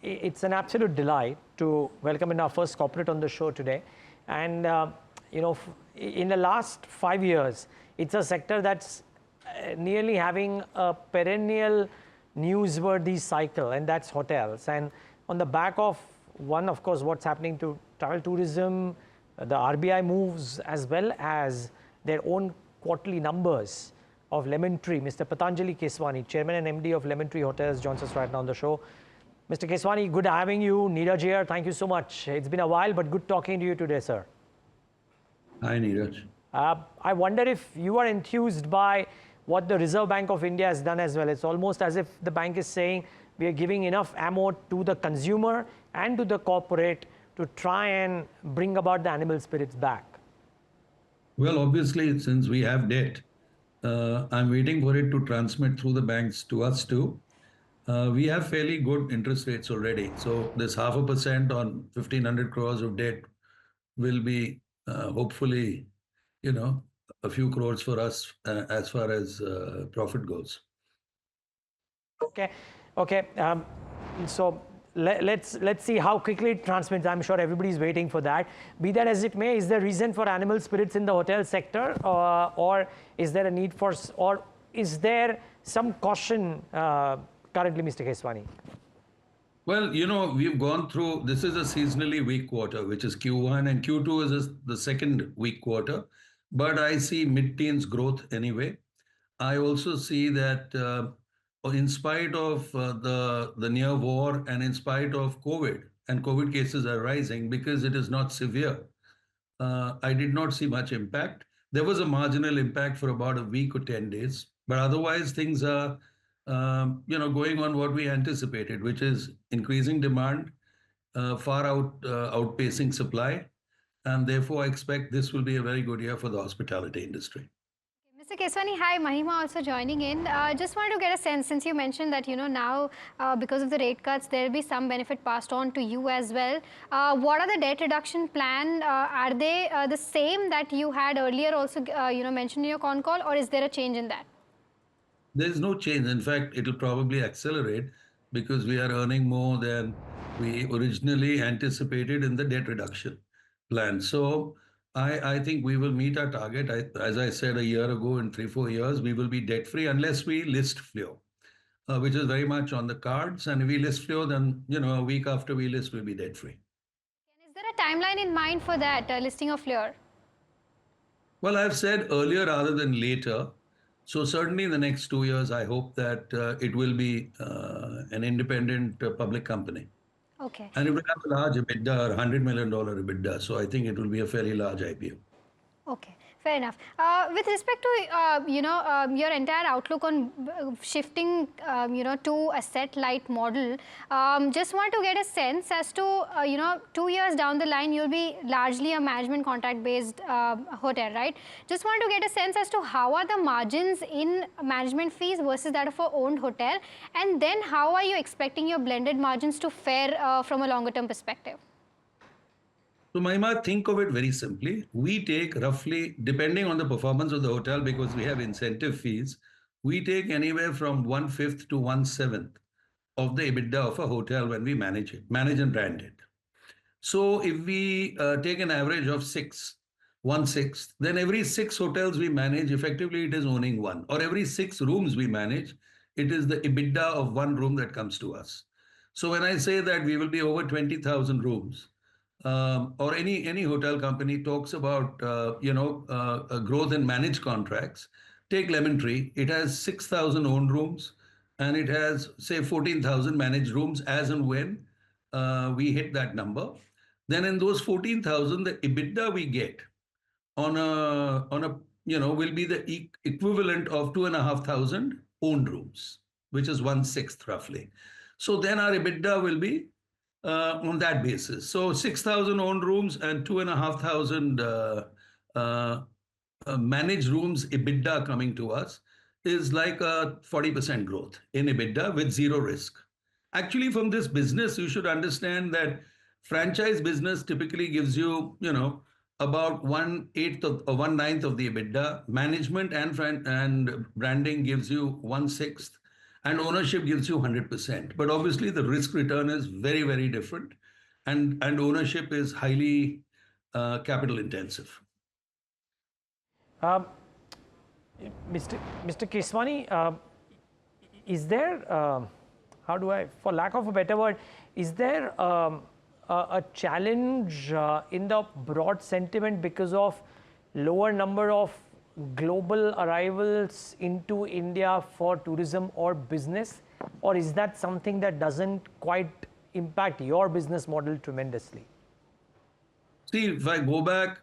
it's an absolute delight to welcome in our first corporate on the show today. And, in the last 5 years, it's a sector that's nearly having a perennial newsworthy cycle, and that's hotels. And on the back of one, of course, what's happening to travel tourism, the RBI moves, as well as their own quarterly numbers of Lemon Tree. Mr. Patanjali Keswani, Chairman and MD of Lemon Tree Hotels, joins us right now on the show. Mr. Keswani, good having you. Neeraj here, thank you so much. It's been a while, but good talking to you today, sir. Hi, Neeraj. I wonder if you are enthused by what the Reserve Bank of India has done as well. It's almost as if the bank is saying we are giving enough ammo to the consumer and to the corporate to try and bring about the animal spirits back. Well, obviously, since we have debt, I'm waiting for it to transmit through the banks to us too. We have fairly good interest rates already. So this 0.5% on 1,500 crores of debt will be hopefully, a few crores for us as far as profit goes. Okay. So let's see how quickly it transmits. I'm sure everybody's waiting for that. Be that as it may, is there reason for animal spirits in the hotel sector, or is there a need for, or is there some caution currently, Mr. Keswani? Well, we've gone through, this is a seasonally weak quarter, which is Q1, and Q2 is the second weak quarter. But I see mid-teens growth anyway. I also see that in spite of the near war and in spite of COVID, and COVID cases are rising because it is not severe, I did not see much impact. There was a marginal impact for about a week or 10 days, but otherwise things are going on what we anticipated, which is increasing demand, far outpacing supply. And therefore, I expect this will be a very good year for the hospitality industry. Mr. Keswani, hi, Mahima also joining in. Just wanted to get a sense, since you mentioned that, now because of the rate cuts, there will be some benefit passed on to you as well. What are the debt reduction plan? Are they the same that you had earlier also, mentioned in your con call, or is there a change in that? There's no change. In fact, it'll probably accelerate because we are earning more than we originally anticipated in the debt reduction plan. So I think we will meet our target. As I said a year ago, in 3-4 years, we will be debt free unless we list Fleur, which is very much on the cards. And if we list Fleur, then, a week after we list, we'll be debt free. And is there a timeline in mind for that listing of Fleur? Well, I've said earlier rather than later. So certainly in the next 2 years, I hope that it will be an independent public company. Okay. And it will have a large EBITDA, or $100 million EBITDA. So I think it will be a fairly large IPO. Okay, fair enough. With respect to, your entire outlook on shifting, to a asset-light model, just want to get a sense as to, 2 years down the line, you'll be largely a management contract-based hotel, right? Just want to get a sense as to how are the margins in management fees versus that of a owned hotel, and then how are you expecting your blended margins to fare from a longer-term perspective? So Mahima, think of it very simply. We take roughly, depending on the performance of the hotel, because we have incentive fees, we take anywhere from 1/5 to 1/7 of the EBITDA of a hotel when we manage and brand it. So if we take an average of 1/6, then every 6 hotels we manage, effectively it is owning one. Or every 6 rooms we manage, it is the EBITDA of one room that comes to us. So when I say that we will be over 20,000 rooms, or any hotel company talks about a growth in managed contracts. Take Lemon Tree, it has 6,000 owned rooms and it has say 14,000 managed rooms as and when we hit that number. Then in those 14,000, the EBITDA we get on a will be the equivalent of 2,500 owned rooms, which is 1/6 roughly. So then our EBITDA will be on that basis. So 6,000 owned rooms and 2,500 managed rooms EBITDA coming to us is like a 40% growth in EBITDA with zero risk. Actually, from this business, you should understand that franchise business typically gives you, about 1/8 or 1/9 of the EBITDA. Management and branding gives you 1/6. and ownership gives you 100%. But obviously, the risk return is very, very different, and ownership is highly capital intensive. Um, Mr. Keswani, is there, how do I, for lack of a better word, is there a challenge in the broad sentiment because of lower number of global arrivals into India for tourism or business? Or is that something that doesn't quite impact your business model tremendously? See, if I go back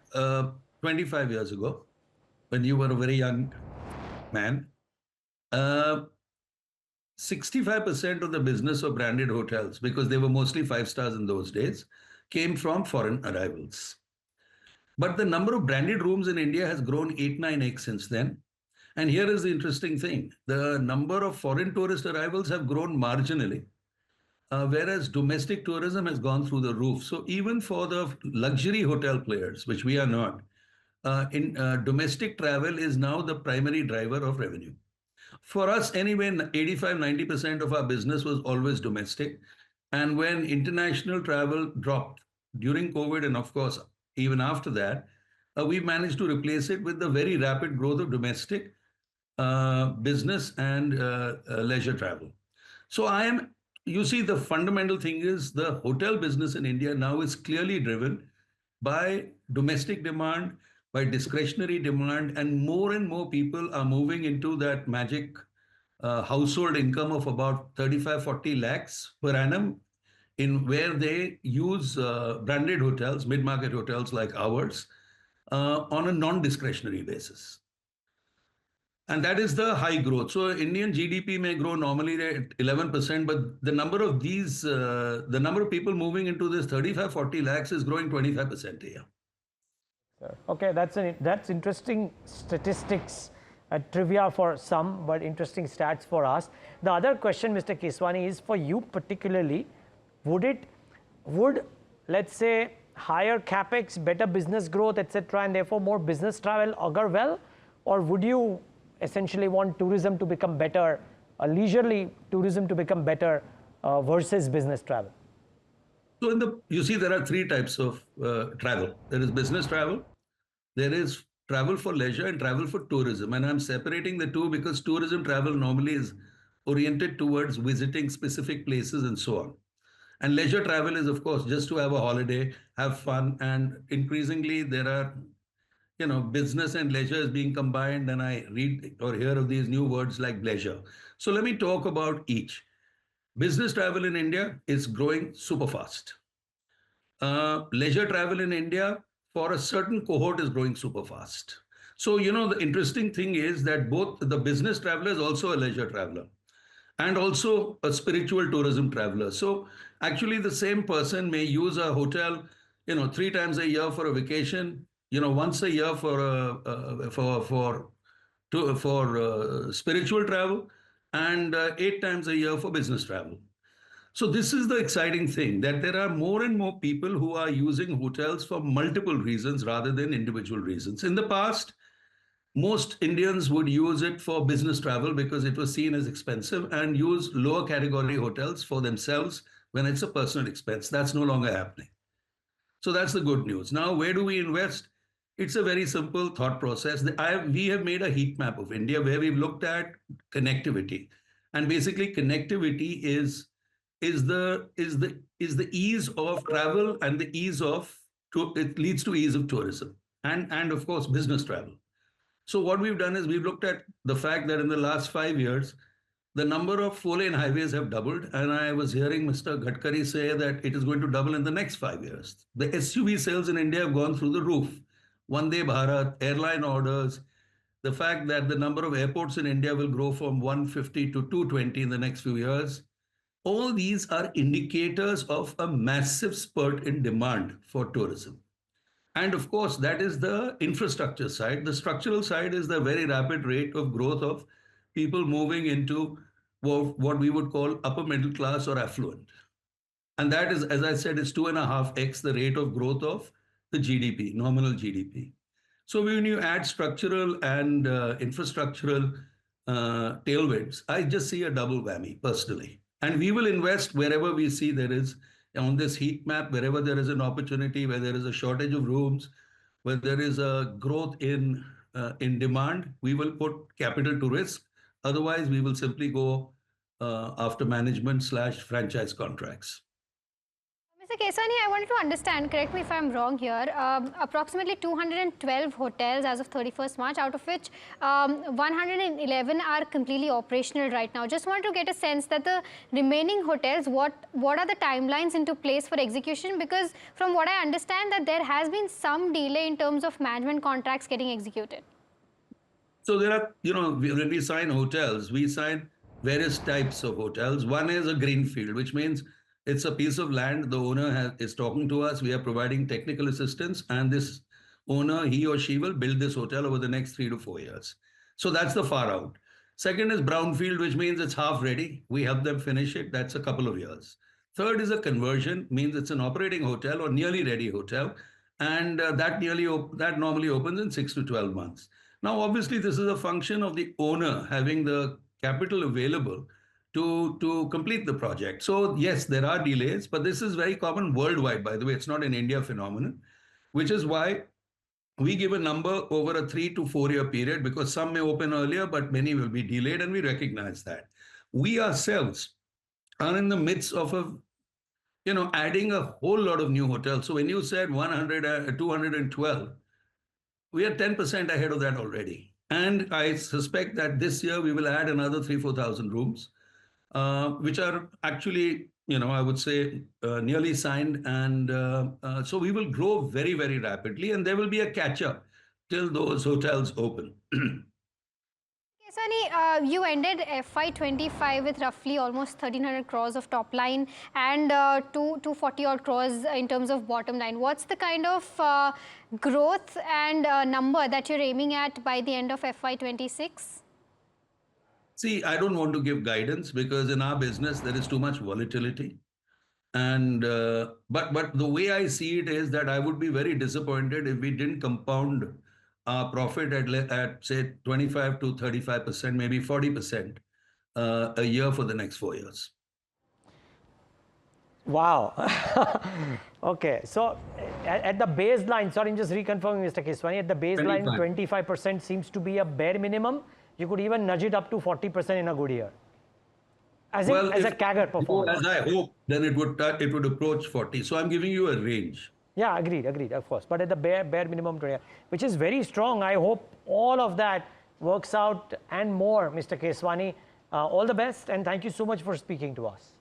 25 years ago, when you were a very young man, 65% of the business of branded hotels, because they were mostly 5 stars in those days, came from foreign arrivals. But the number of branded rooms in India has grown 8-9x since then. And here is the interesting thing. The number of foreign tourist arrivals have grown marginally, whereas domestic tourism has gone through the roof. So even for the luxury hotel players, which we are not, domestic travel is now the primary driver of revenue. For us, anyway, 85-90% of our business was always domestic. And when international travel dropped during COVID, and of course, even after that, we managed to replace it with the very rapid growth of domestic business and leisure travel. So you see, the fundamental thing is the hotel business in India now is clearly driven by domestic demand, by discretionary demand, and more people are moving into that magic household income of about 35-40 lakhs per annum, in where they use branded hotels, mid-market hotels like ours, on a non-discretionary basis. And that is the high growth. So Indian GDP may grow normally at 11%, but the number of people moving into this 35-40 lakhs is growing 25% a year. Okay, that's interesting statistics, trivia for some, but interesting stats for us. The other question, Mr. Keswani, is for you particularly. Would let's say higher capex, better business growth, etc., and therefore more business travel augur well, or would you essentially want tourism to become better, leisurely tourism to become better versus business travel? So you see, there are 3 types of travel. There is business travel, there is travel for leisure, and travel for tourism. And I'm separating the two because tourism travel normally is oriented towards visiting specific places and so on. And leisure travel is, of course, just to have a holiday, have fun, and increasingly there are, business and leisure is being combined, and I read or hear of these new words like leisure. So let me talk about each. Business travel in India is growing super fast. Leisure travel in India for a certain cohort is growing super fast. So, the interesting thing is that both the business traveler is also a leisure traveler and also a spiritual tourism traveler. So actually the same person may use a hotel, 3 times a year for a vacation, once a year for spiritual travel, and 8 times a year for business travel. So this is the exciting thing, that there are more and more people who are using hotels for multiple reasons rather than individual reasons. In the past, most Indians would use it for business travel because it was seen as expensive, and use lower category hotels for themselves when it's a personal expense. That's no longer happening. So that's the good news. Now, where do we invest? It's a very simple thought process. We have made a heat map of India where we've looked at connectivity, and basically connectivity is the ease of travel, and it leads to ease of tourism and of course business travel. So what we've done is we've looked at the fact that in the last 5 years, the number of 4-lane highways have doubled. And I was hearing Mr. Gadkari say that it is going to double in the next 5 years. The SUV sales in India have gone through the roof. Vande Bharat, airline orders, the fact that the number of airports in India will grow from 150 to 220 in the next few years. All these are indicators of a massive spurt in demand for tourism. And of course, that is the infrastructure side. The structural side is the very rapid rate of growth of people moving into what we would call upper middle class or affluent. And that is, as I said, is 2.5x the rate of growth of the GDP, nominal GDP. So when you add structural and infrastructural tailwinds, I just see a double whammy personally. And we will invest wherever we see there is on this heat map, wherever there is an opportunity, where there is a shortage of rooms, where there is a growth in demand, we will put capital to risk. Otherwise, we will simply go after management/franchise contracts. Mr. Keswani, I wanted to understand, correct me if I'm wrong here, approximately 212 hotels as of 31st March, out of which 111 are completely operational right now. Just wanted to get a sense that the remaining hotels, what are the timelines into place for execution? Because from what I understand that there has been some delay in terms of management contracts getting executed. So there are, when we sign hotels, we sign various types of hotels. One is a greenfield, which means it's a piece of land. The owner is talking to us. We are providing technical assistance, and this owner, he or she, will build this hotel over the next 3 to 4 years. So that's the far out. Second is brownfield, which means it's half ready. We help them finish it. That's a couple of years. Third is a conversion, means it's an operating hotel or nearly ready hotel, and that normally opens in 6 to 12 months. Now, obviously, this is a function of the owner having the capital available to complete the project. So yes, there are delays, but this is very common worldwide, by the way. It's not an India phenomenon, which is why we give a number over a 3 to 4 year period, because some may open earlier, but many will be delayed, and we recognize that. We ourselves are in the midst of adding a whole lot of new hotels. So when you said 212, we are 10% ahead of that already. And I suspect that this year we will add another 3,000-4,000 rooms, which are actually, I would say nearly signed. And so we will grow very, very rapidly, and there will be a catch-up till those hotels open. Keswani, you ended FY25 with roughly almost 1,300 crores of top line and 240 odd crores in terms of bottom line. What's the kind of growth and number that you're aiming at by the end of FY26? See, I don't want to give guidance, because in our business there is too much volatility. And but the way I see it is that I would be very disappointed if we didn't compound our profit at say 25 to 35%, maybe 40% a year for the next 4 years. Wow. Okay. So at the baseline, sorry, I'm just reconfirming, Mr. Keswani, at the baseline, 25% seems to be a bare minimum. You could even nudge it up to 40% in a good year. As a CAGR performance. As I hope, then it would approach 40. So I'm giving you a range. Yeah, agreed, of course. But at the bare minimum, which is very strong. I hope all of that works out and more, Mr. Keswani. All the best, and thank you so much for speaking to us.